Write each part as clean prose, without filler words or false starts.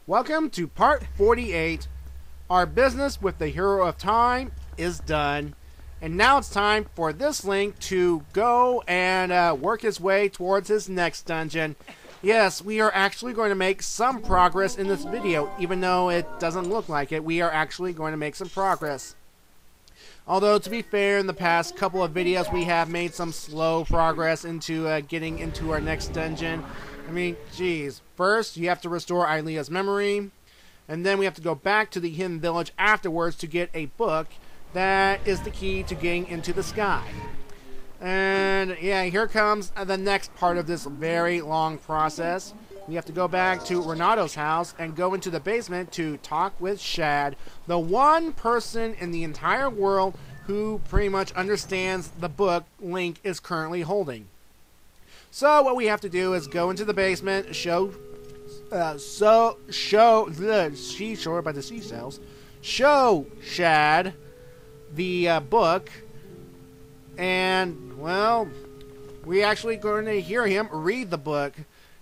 Welcome to part 48. Our business with the Hero of Time is done. And now it's time for this Link to go and work his way towards his next dungeon. Yes, we are actually going to make some progress in this video, even though it doesn't look like it. We are actually going to make some progress. Although, to be fair, in the past couple of videos, we have made some slow progress into getting into our next dungeon. I mean, geez. First, you have to restore Ailea's memory, and then we have to go back to the Hidden Village afterwards to get a book that is the key to getting into the sky. And, yeah, here comes the next part of this very long process. We have to go back to Renato's house and go into the basement to talk with Shad, the one person in the entire world who pretty much understands the book Link is currently holding. So what we have to do is go into the basement, show the seashore by the seashells, show Shad the book, and, well, we're actually going to hear him read the book.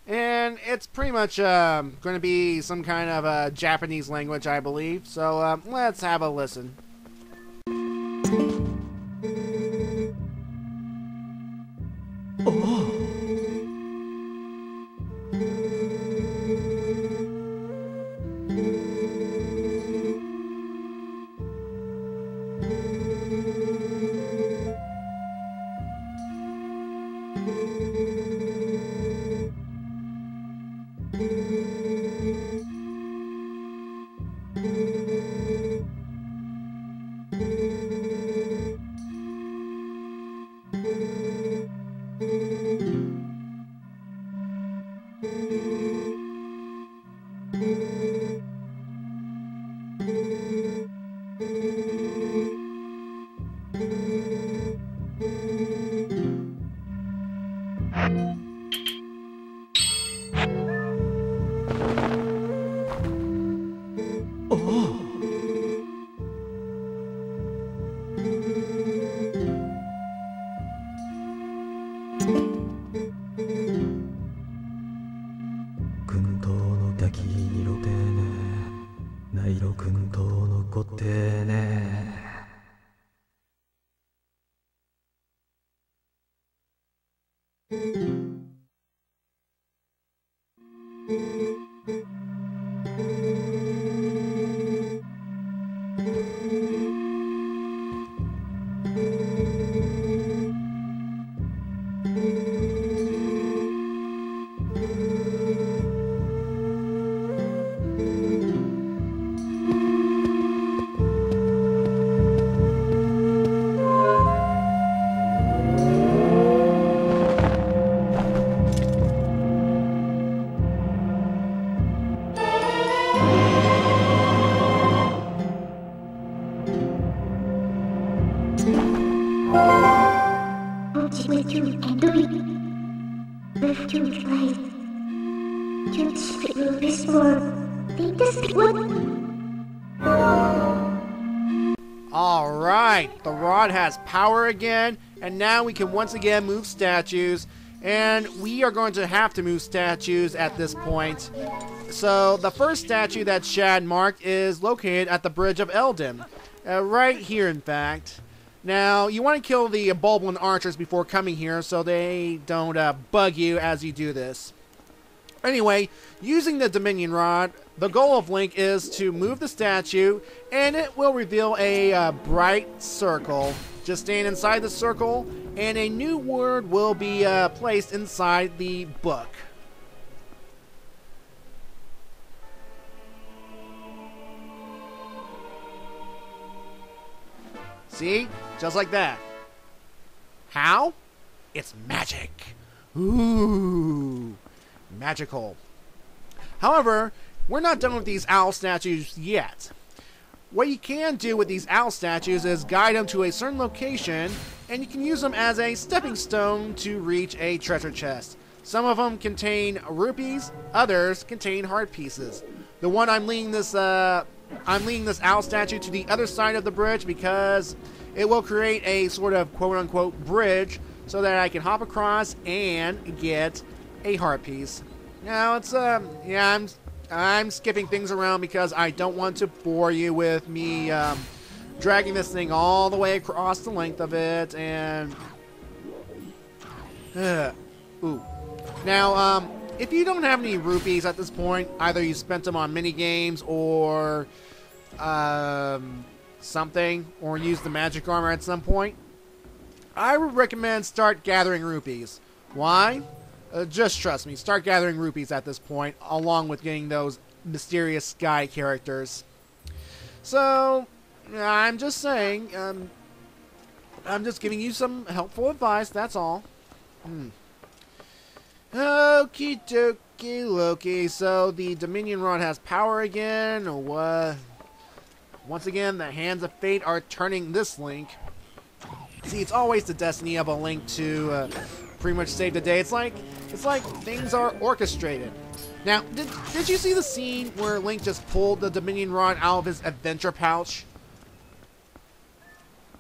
And it's pretty much going to be some kind of Japanese language, I believe. So let's have a listen. Oh. Alright, the rod has power again, and now we can once again move statues, and we are going to have to move statues at this point. So, the first statue that Shad marked is located at the Bridge of Eldin. Right here, in fact. Now, you want to kill the Bulblin archers before coming here so they don't bug you as you do this. Anyway, using the Dominion Rod, the goal of Link is to move the statue, and it will reveal a bright circle. Just stand inside the circle, and a new word will be placed inside the book. See? Just like that. How? It's magic. Ooh. Magical. However, we're not done with these owl statues yet. What you can do with these owl statues is guide them to a certain location, and you can use them as a stepping stone to reach a treasure chest. Some of them contain rupees, others contain heart pieces. The one I'm leading this owl statue to the other side of the bridge because it will create a sort of quote-unquote bridge so that I can hop across and get a heart piece. Now it's I'm skipping things around because I don't want to bore you with me dragging this thing all the way across the length of it. And ooh. Now, if you don't have any rupees at this point, either you spent them on mini games or something, or used the magic armor at some point, I would recommend start gathering rupees. Why? Just trust me, start gathering rupees at this point, along with getting those mysterious sky characters. So, I'm just saying, I'm just giving you some helpful advice, that's all. Okie dokie Loki, so the Dominion Rod has power again, or what? Once again, the hands of fate are turning this Link. See, it's always the destiny of a Link to pretty much save the day. It's like things are orchestrated. Now, did you see the scene where Link just pulled the Dominion Rod out of his adventure pouch?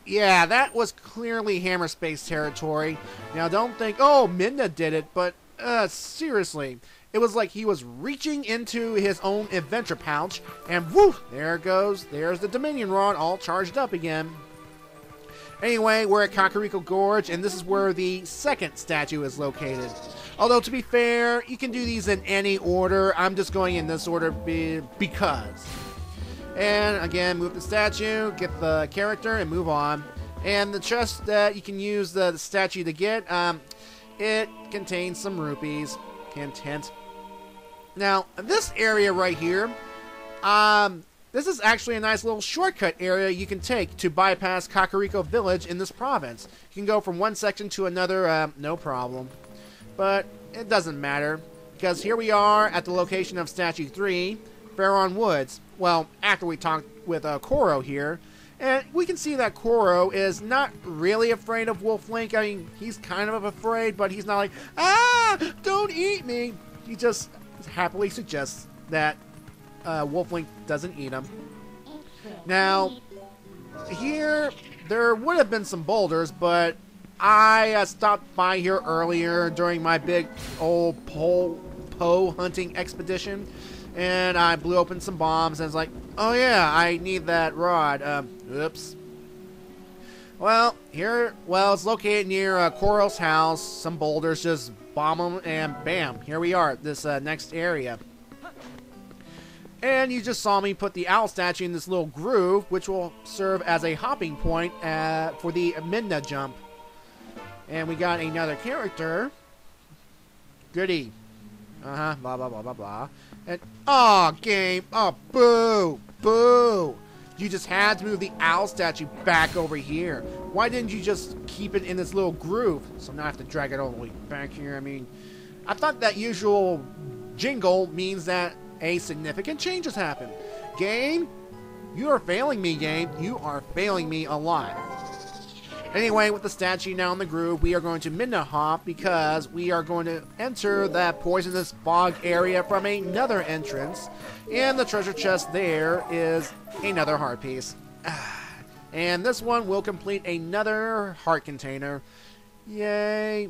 Yeah, that was clearly Hammer Space territory. Now, don't think, oh, Midna did it, but seriously. It was like he was reaching into his own adventure pouch, and whoo, there it goes. There's the Dominion Rod all charged up again. Anyway, we're at Kakariko Gorge, and this is where the second statue is located. Although, to be fair, you can do these in any order. I'm just going in this order because. And again, move the statue, get the character, and move on. And the chest that you can use the statue to get, it contains some rupees. Hint, hint. Now, this area right here, this is actually a nice little shortcut area you can take to bypass Kakariko Village in this province. You can go from one section to another, no problem. But it doesn't matter, because here we are at the location of Statue 3, Faron Woods. Well, after we talked with Koro here, and we can see that Koro is not really afraid of Wolf Link. I mean, he's kind of afraid, but he's not like, ah, don't eat me. He just happily suggests that Wolf Link doesn't eat him. Now, here, there would have been some boulders, but I stopped by here earlier during my big old Poe hunting expedition, and I blew open some bombs, and I was like, oh yeah, I need that rod. Oops. Well, it's located near Koro's house. Some boulders, just bomb them, and bam, here we are at this next area. And you just saw me put the owl statue in this little groove, which will serve as a hopping point for the Midna jump. And we got another character. Goody. Blah, blah, blah, blah, blah. And, aw, game. Oh, boo. Boo. You just had to move the owl statue back over here. Why didn't you just keep it in this little groove? So now I have to drag it all the way back here. I mean, I thought that usual jingle means that a significant change has happened. Game, you are failing me, game. You are failing me a lot. Anyway, with the statue now in the groove, we are going to Midna Hop because we are going to enter that poisonous bog area from another entrance. And the treasure chest there is another heart piece. And this one will complete another heart container. Yay.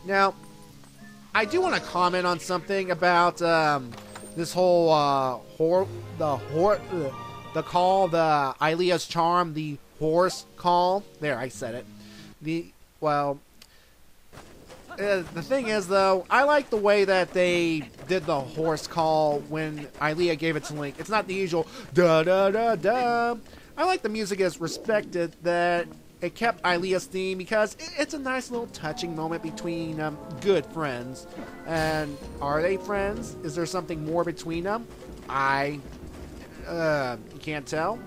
Now, I do want to comment on something about this whole the call, the Ilea's charm, the horse call. There, I said it. The thing is, though, I like the way that they did the horse call when Ilea gave it to Link. It's not the usual da da da da. I like the music is respected, that it kept Ilea's theme because it's a nice little touching moment between good friends. And are they friends? Is there something more between them? I can't tell.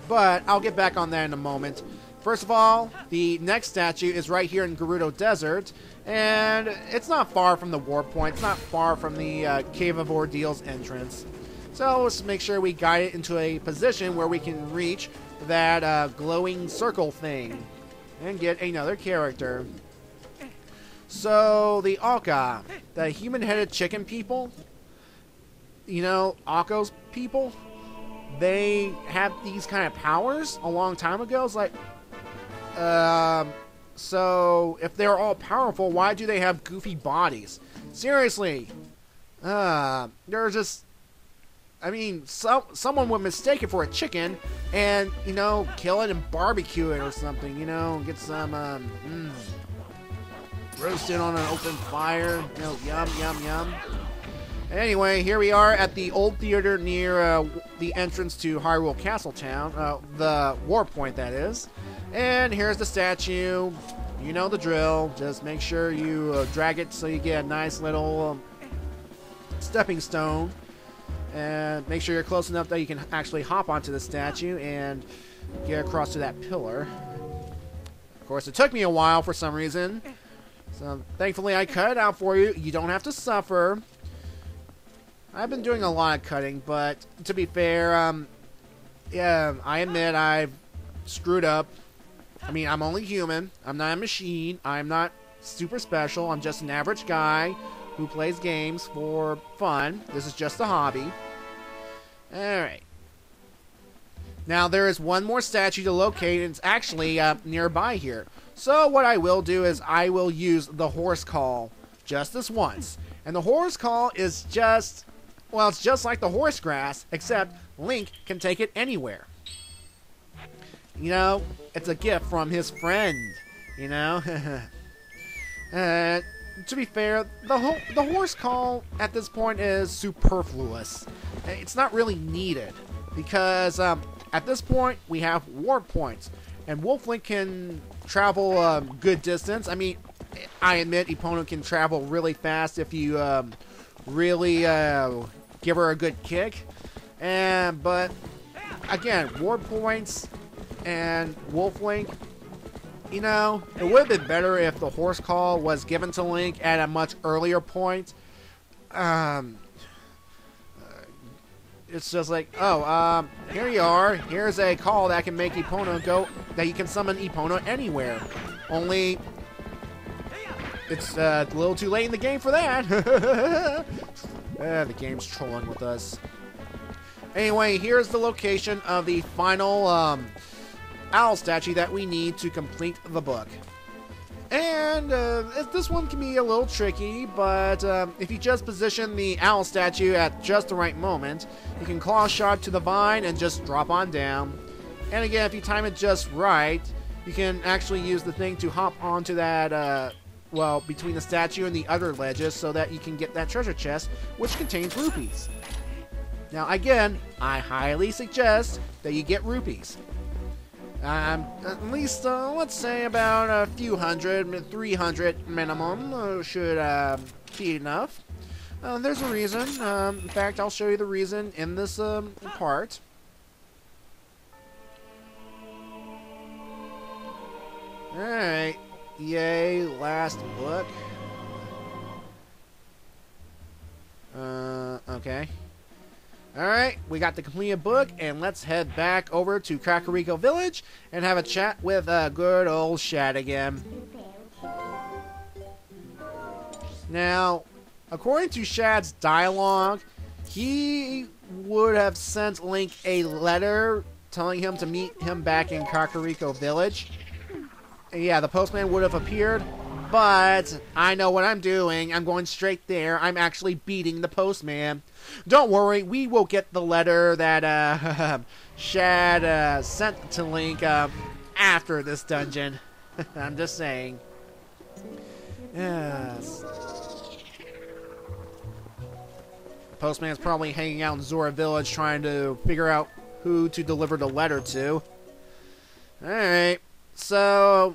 But I'll get back on that in a moment. First of all, the next statue is right here in Gerudo Desert, and it's not far from the warp point. It's not far from the Cave of Ordeals entrance. So let's make sure we guide it into a position where we can reach that glowing circle thing and get another character. So the Aka, the human-headed chicken people, you know, Akko's people, they have these kind of powers a long time ago. It's like, so if they're all powerful, why do they have goofy bodies? Seriously, They're just, I mean, someone would mistake it for a chicken and, you know, kill it and barbecue it or something, you know, get some, roast it on an open fire, you know, yum, yum, yum. Anyway, here we are at the old theater near the entrance to Hyrule Castle Town, the war point, that is. And here's the statue. You know the drill. Just make sure you drag it so you get a nice little stepping stone. And make sure you're close enough that you can actually hop onto the statue and get across to that pillar. Of course, it took me a while for some reason. So, thankfully, I cut it out for you. You don't have to suffer. I've been doing a lot of cutting, but to be fair, yeah, I admit I've screwed up. I mean, I'm only human. I'm not a machine. I'm not super special. I'm just an average guy who plays games for fun. This is just a hobby. Alright. Now, there is one more statue to locate, and it's actually nearby here. So, what I will do is I will use the horse call just this once. And the horse call is just... well, it's just like the horse grass, except Link can take it anywhere. You know, it's a gift from his friend, you know? To be fair, the horse call at this point is superfluous. It's not really needed, because at this point, we have warp points, and Wolf Link can travel a good distance. I mean, I admit Epona can travel really fast if you really... give her a good kick, but again, warp points and Wolf Link, you know, it would have been better if the horse call was given to Link at a much earlier point. It's just like, oh, here you are. Here's a call that can make Epona go, that you can summon Epona anywhere. Only, it's a little too late in the game for that. The game's trolling with us. Anyway, here's the location of the final owl statue that we need to complete the book. And this one can be a little tricky, but if you just position the owl statue at just the right moment, you can claw shot to the vine and just drop on down. And again, if you time it just right, you can actually use the thing to hop onto that well, between the statue and the other ledges so that you can get that treasure chest, which contains rupees. Now, again, I highly suggest that you get rupees. At least, let's say about a few hundred, 300 minimum should be enough. There's a reason. In fact, I'll show you the reason in this part. Alright. Yay, last book. Okay. Alright, we got the completed book, and let's head back over to Kakariko Village and have a chat with good old Shad again. Now, according to Shad's dialogue, he would have sent Link a letter telling him to meet him back in Kakariko Village. Yeah, the postman would have appeared, but I know what I'm doing. I'm going straight there. I'm actually beating the postman. Don't worry, we will get the letter that Shad sent to Link after this dungeon. I'm just saying. Yes. The postman's probably hanging out in Zora Village trying to figure out who to deliver the letter to. Alright. So,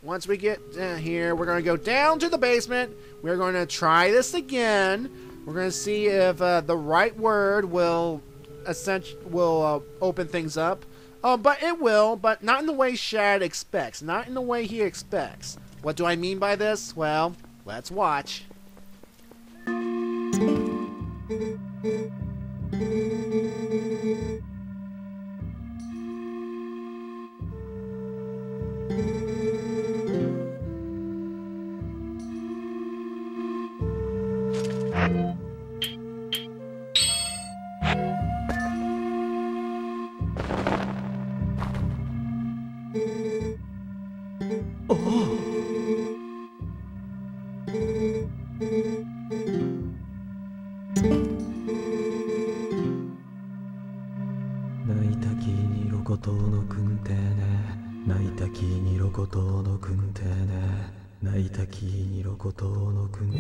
once we get here, we're going to go down to the basement. We're going to try this again. We're going to see if the right word will open things up. But it will, but not in the way Shad expects. Not in the way he expects. What do I mean by this? Well, let's watch. ことのくんてね泣いたきにろことのくんてね泣いたきにろことのくん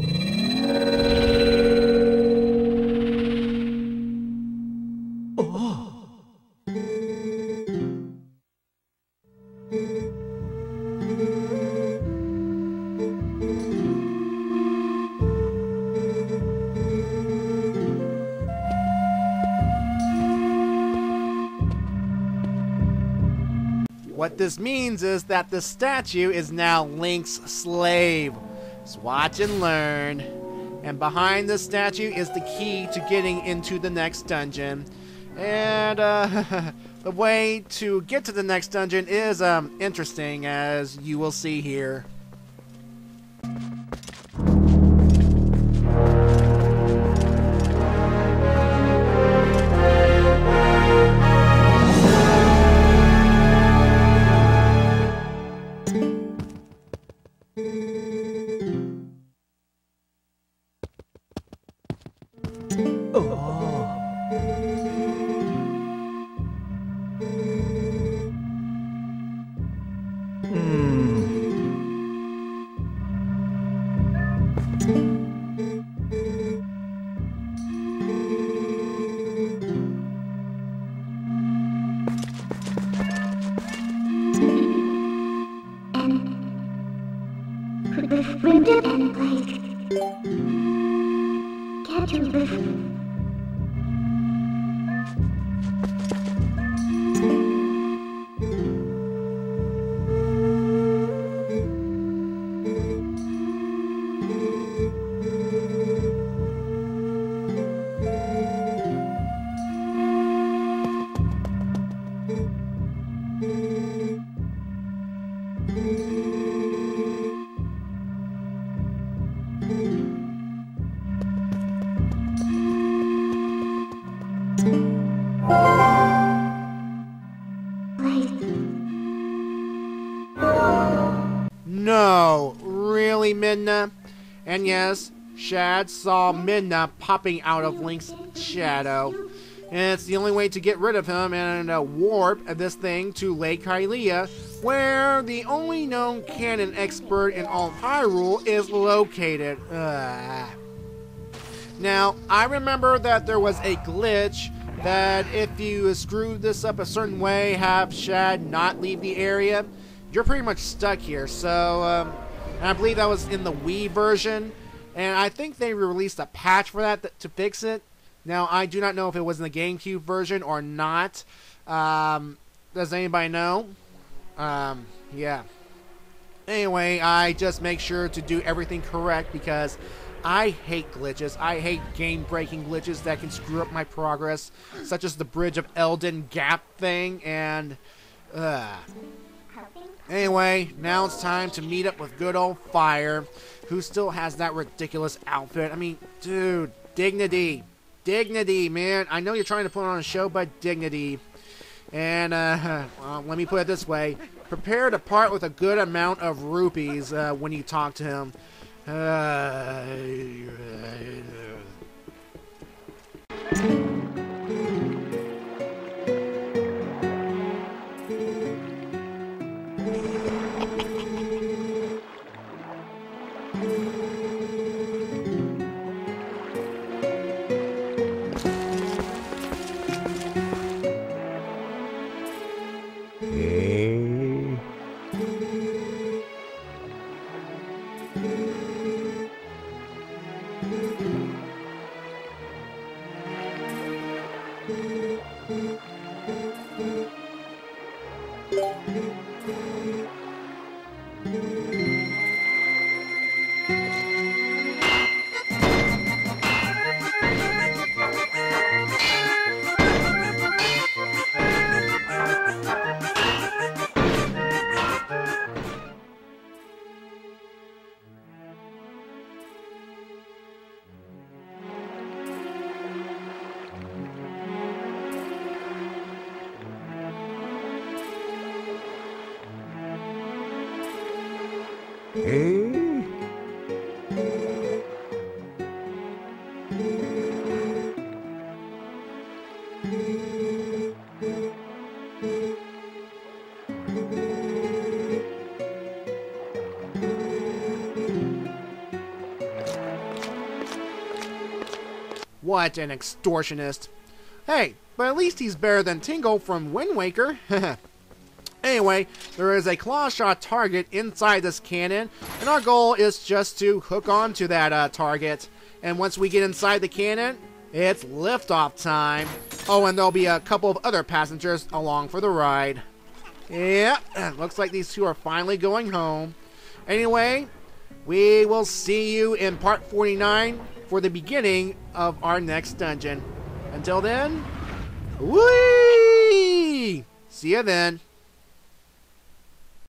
What this means is that the statue is now Link's slave. Just watch and learn. And behind the statue is the key to getting into the next dungeon. And the way to get to the next dungeon is interesting, as you will see here. This window and place. Can't you listen? No, really, Midna? And yes, Shad saw Midna popping out of Link's shadow. And it's the only way to get rid of him and warp this thing to Lake Hylia, where the only known canon expert in all of Hyrule is located. Now, I remember that there was a glitch that if you screw this up a certain way, have Shad not leave the area, you're pretty much stuck here. So, and I believe that was in the Wii version, and I think they released a patch for that to fix it. Now, I do not know if it was in the GameCube version or not. Does anybody know? Yeah. Anyway, I just make sure to do everything correct because I hate glitches. I hate game-breaking glitches that can screw up my progress, such as the Bridge of Elden Gap thing, and anyway, now it's time to meet up with good old Fire, who still has that ridiculous outfit. I mean, dude, dignity. Dignity, man. I know you're trying to put on a show, but dignity. And, well, let me put it this way. Prepare to part with a good amount of rupees when you talk to him. Hey. What an extortionist. Hey, but at least he's better than Tingle from Wind Waker. Anyway, there is a claw shot target inside this cannon, and our goal is just to hook onto that target. And once we get inside the cannon, it's liftoff time. Oh, and there'll be a couple of other passengers along for the ride. Yeah, looks like these two are finally going home. Anyway, we will see you in part 49 for the beginning of our next dungeon. Until then, whee! See you then.